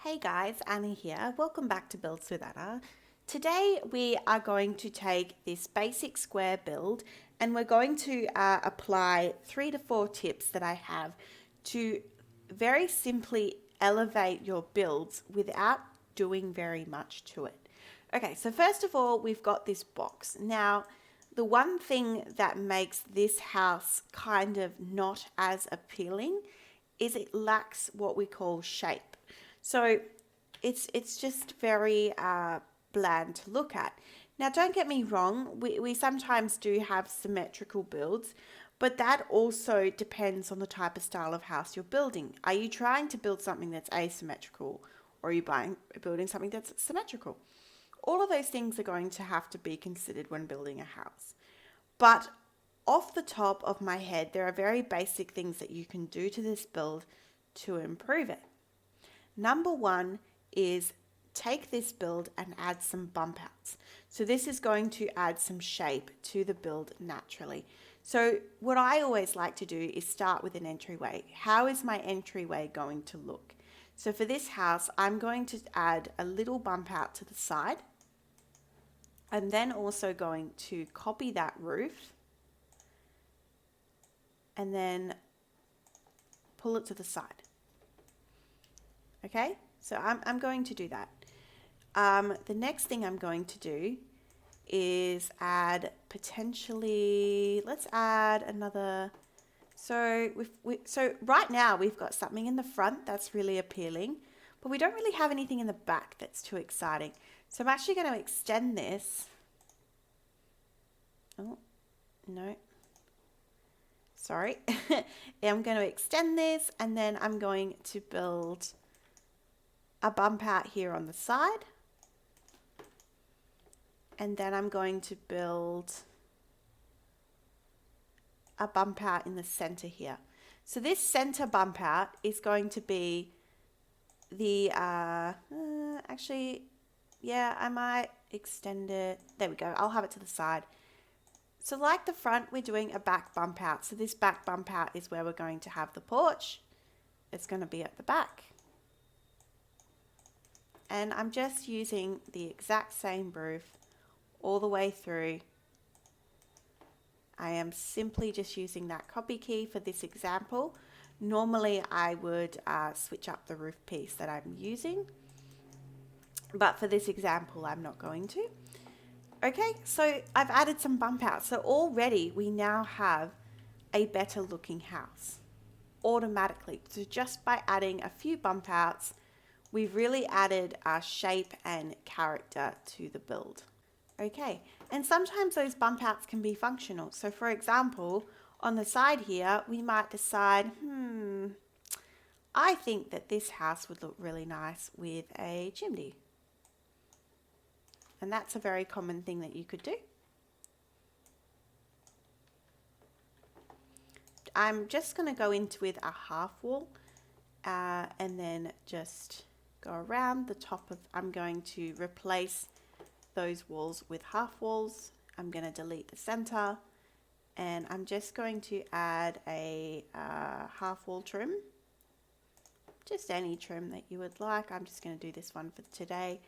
Hey guys, Anna here. Welcome back to Builds with Anna. Today we are going to take this basic square build and we're going to apply 3 to 4 tips that I have to very simply elevate your builds without doing very much to it. Okay, so first of all, we've got this box. Now, the one thing that makes this house kind of not as appealing is it lacks what we call shape. So it's just very bland to look at. Now, don't get me wrong, we sometimes do have symmetrical builds, but that also depends on the type of style of house you're building. Are you trying to build something that's asymmetrical, or are you building something that's symmetrical? All of those things are going to have to be considered when building a house. But off the top of my head, there are very basic things that you can do to this build to improve it. Number one is take this build and add some bump outs. So this is going to add some shape to the build naturally. So what I always like to do is start with an entryway. How is my entryway going to look? So for this house, I'm going to add a little bump out to the side. I'm then also going to copy that roof and then pull it to the side. Okay, so I'm going to do that. The next thing I'm going to do is add potentially, let's add another. So so right now we've got something in the front that's really appealing, but we don't really have anything in the back that's too exciting. So I'm actually going to extend this. Oh, no. Sorry. I'm going to extend this and then I'm going to build a bump out here on the side, and then I'm going to build a bump out in the center here. So this center bump out is going to be the actually, yeah, I might extend it. There we go. I'll have it to the side. So like the front, we're doing a back bump out. So this back bump out is where we're going to have the porch. It's going to be at the back. And I'm just using the exact same roof all the way through. I am simply just using that copy key for this example. Normally I would switch up the roof piece that I'm using, but for this example I'm not going to. Okay, so I've added some bump outs. So already we now have a better looking house automatically. So just by adding a few bump outs, we've really added shape and character to the build. Okay, and sometimes those bump outs can be functional. So for example, on the side here, we might decide, I think that this house would look really nice with a chimney. And that's a very common thing that you could do. I'm just going to go into with a half wall and then just go around the top of, I'm going to replace those walls with half walls. I'm going to delete the center and I'm just going to add a half wall trim. Just any trim that you would like. I'm just going to do this one for today.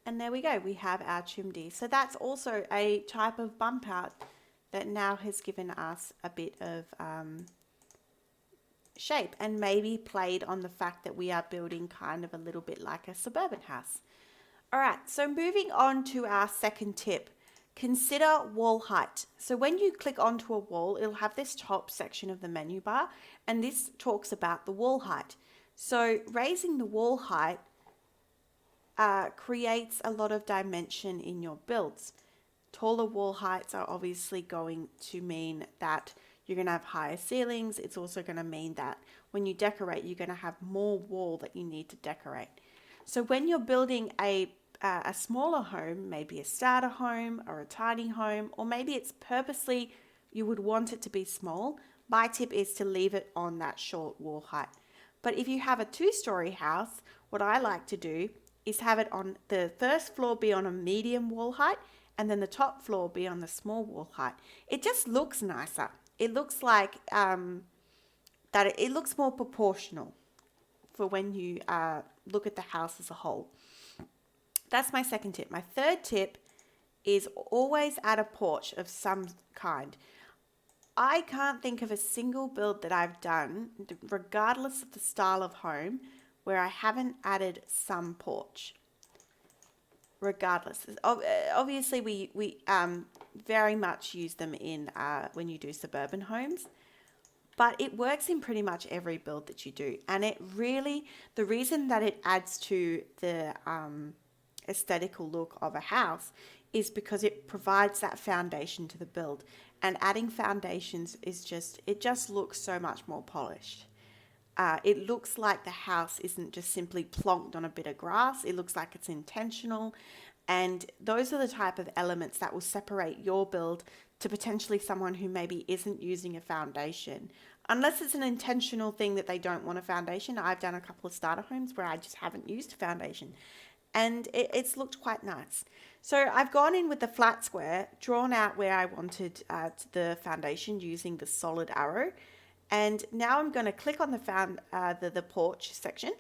And there we go, we have our chimney. So that's also a type of bump out that now has given us a bit of shape and maybe played on the fact that we are building kind of a little bit like a suburban house. All right, so moving on to our second tip, consider wall height. So when you click onto a wall, it'll have this top section of the menu bar, and this talks about the wall height. So raising the wall height creates a lot of dimension in your builds. Taller wall heights are obviously going to mean that you're going to have higher ceilings. It's also going to mean that when you decorate, you're going to have more wall that you need to decorate. So when you're building a smaller home, maybe a starter home or a tiny home, or maybe it's purposely you would want it to be small, my tip is to leave it on that short wall height. But if you have a 2-story house, what I like to do is have it on the first floor be on a medium wall height and then the top floor be on the small wall height. It just looks nicer. It looks like it looks more proportional for when you look at the house as a whole. That's my second tip. My third tip is always add a porch of some kind. I can't think of a single build that I've done, regardless of the style of home, where I haven't added some porch. Regardless, obviously we very much use them in when you do suburban homes, but it works in pretty much every build that you do. And it really, the reason that it adds to the aesthetical look of a house is because it provides that foundation to the build. And adding foundations is it just looks so much more polished. It looks like the house isn't just simply plonked on a bit of grass. It looks like it's intentional. And those are the type of elements that will separate your build to potentially someone who maybe isn't using a foundation. Unless it's an intentional thing that they don't want a foundation. I've done a couple of starter homes where I just haven't used a foundation. And it's looked quite nice. So I've gone in with the flat square, drawn out where I wanted the foundation using the solid arrow. And now I'm going to click on the porch section,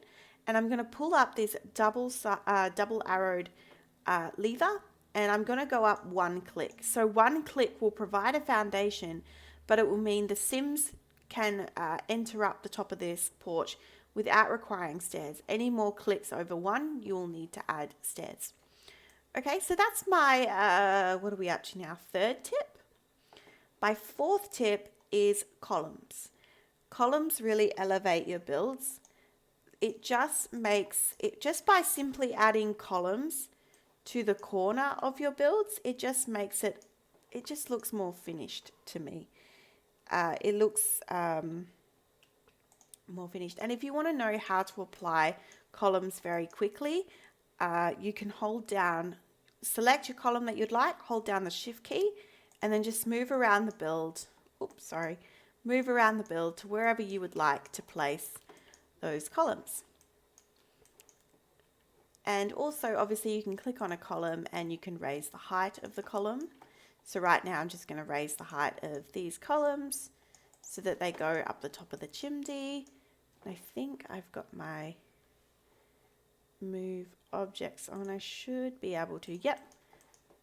and I'm going to pull up this double arrowed lever, and I'm going to go up one click. So one click will provide a foundation, but it will mean the Sims can enter up the top of this porch without requiring stairs. Any more clicks over one, you'll need to add stairs. Okay, so that's my, what are we up to now? Third tip. My fourth tip is columns. Columns really elevate your builds. It just by simply adding columns to the corner of your builds, it just looks more finished to me. It looks more finished. And if you want to know how to apply columns very quickly, you can select your column that you'd like, hold down the shift key, and then just move around the build. Move around the build to wherever you would like to place those columns. And also, obviously, you can click on a column and you can raise the height of the column. So right now I'm just going to raise the height of these columns so that they go up the top of the chimney. I think I've got my move objects on. I should be able to. Yep.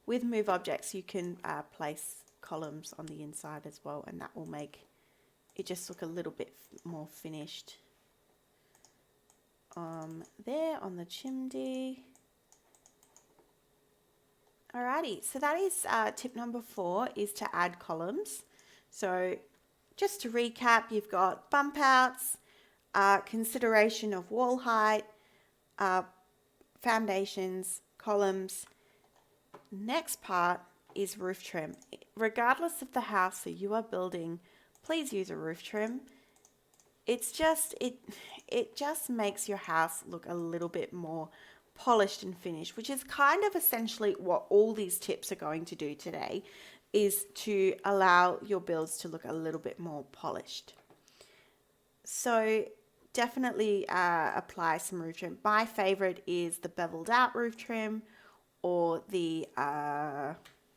With move objects, you can place columns on the inside as well, and that will make it just look a little bit more finished. There on the chimney. Alrighty, so that is tip number 4, is to add columns. So just to recap, you've got bump outs, consideration of wall height, foundations, columns. Next part is roof trim. Regardless of the house that you are building, please use a roof trim. It just makes your house look a little bit more polished and finished, which is kind of essentially what all these tips are going to do today, is to allow your builds to look a little bit more polished. So definitely apply some roof trim. My favorite is the beveled out roof trim, or the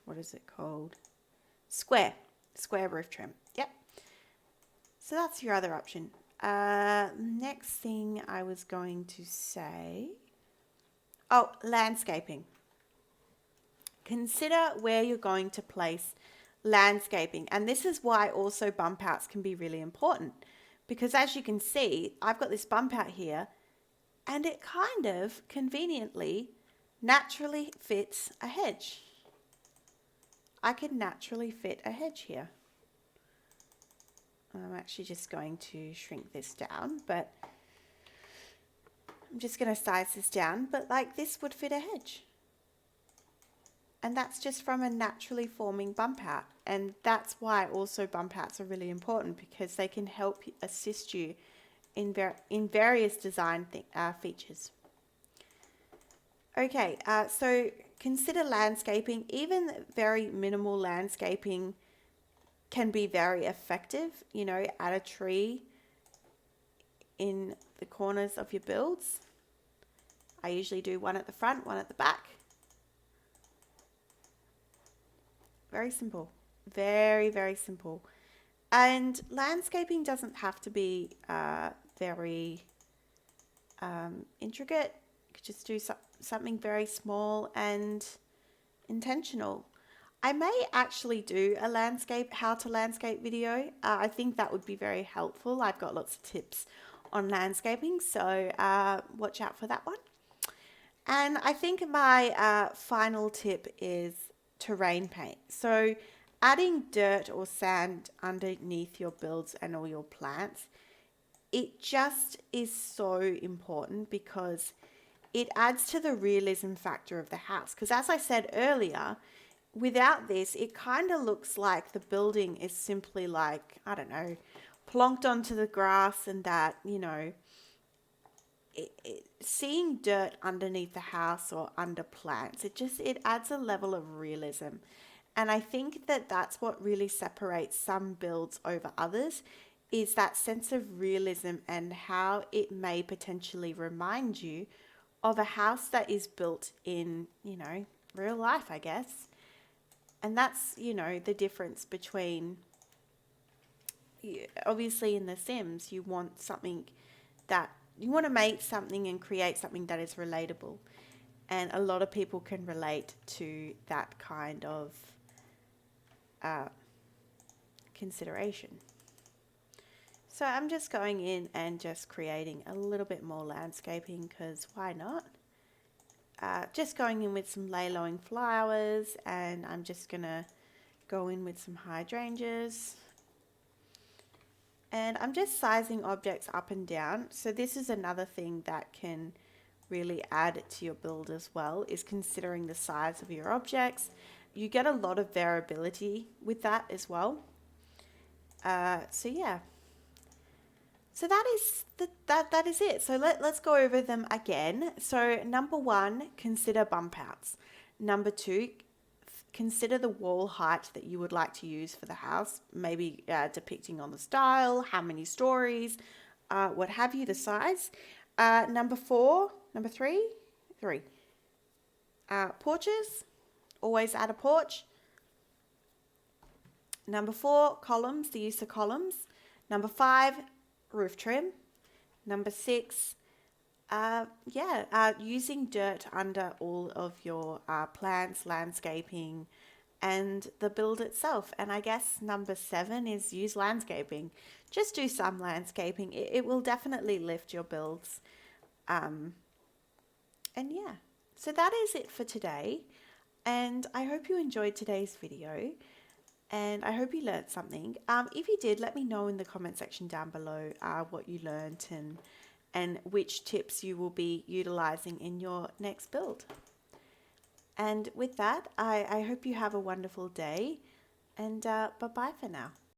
what is it called? Square roof trim. Yep. So that's your other option. Next thing I was going to say, landscaping. Consider where you're going to place landscaping, and this is why also bump outs can be really important, because as you can see, I've got this bump out here, and it kind of conveniently naturally fits a hedge. I could naturally fit a hedge here. I'm actually just going to shrink this down, but I'm just going to size this down, but like this would fit a hedge. And that's just from a naturally forming bump out. And that's why also bump outs are really important, because they can help assist you in various design features. Okay, so consider landscaping. Even very minimal landscaping can be very effective. You know, add a tree in the corners of your builds. I usually do one at the front, one at the back. Very simple. Very, very simple. And landscaping doesn't have to be very intricate. You could just do something very small and intentional. I may actually do a how to landscape video. I think that would be very helpful. I've got lots of tips on landscaping, so watch out for that one. And I think my final tip is terrain paint. So adding dirt or sand underneath your builds and all your plants, it just is so important because it adds to the realism factor of the house. Because as I said earlier, without this, it kind of looks like the building is simply like, I don't know, plonked onto the grass, and that, seeing dirt underneath the house or under plants, it adds a level of realism. And I think that that's what really separates some builds over others, is that sense of realism and how it may potentially remind you of a house that is built in, real life, I guess. And that's, the difference between, obviously in The Sims, you want to make something and create something that is relatable. And a lot of people can relate to that kind of consideration. So I'm just going in and just creating a little bit more landscaping, because why not? Just going in with some layloing flowers, and I'm just going to go in with some hydrangeas. And I'm just sizing objects up and down. So this is another thing that can really add to your build as well, is considering the size of your objects. You get a lot of variability with that as well. So yeah. So that is it. So let's go over them again. So number 1, consider bump outs. Number 2, consider the wall height that you would like to use for the house, maybe depicting on the style, how many stories, what have you, the size. Number 3, porches, always add a porch. Number 4, columns, the use of columns. Number 5, roof trim. Number 6, using dirt under all of your plants, landscaping, and the build itself. And I guess number 7 is use landscaping. Just do some landscaping. It will definitely lift your builds. And yeah, so that is it for today. And I hope you enjoyed today's video. And I hope you learned something. If you did, let me know in the comment section down below what you learned and which tips you will be utilizing in your next build. And with that, I hope you have a wonderful day, and bye-bye for now.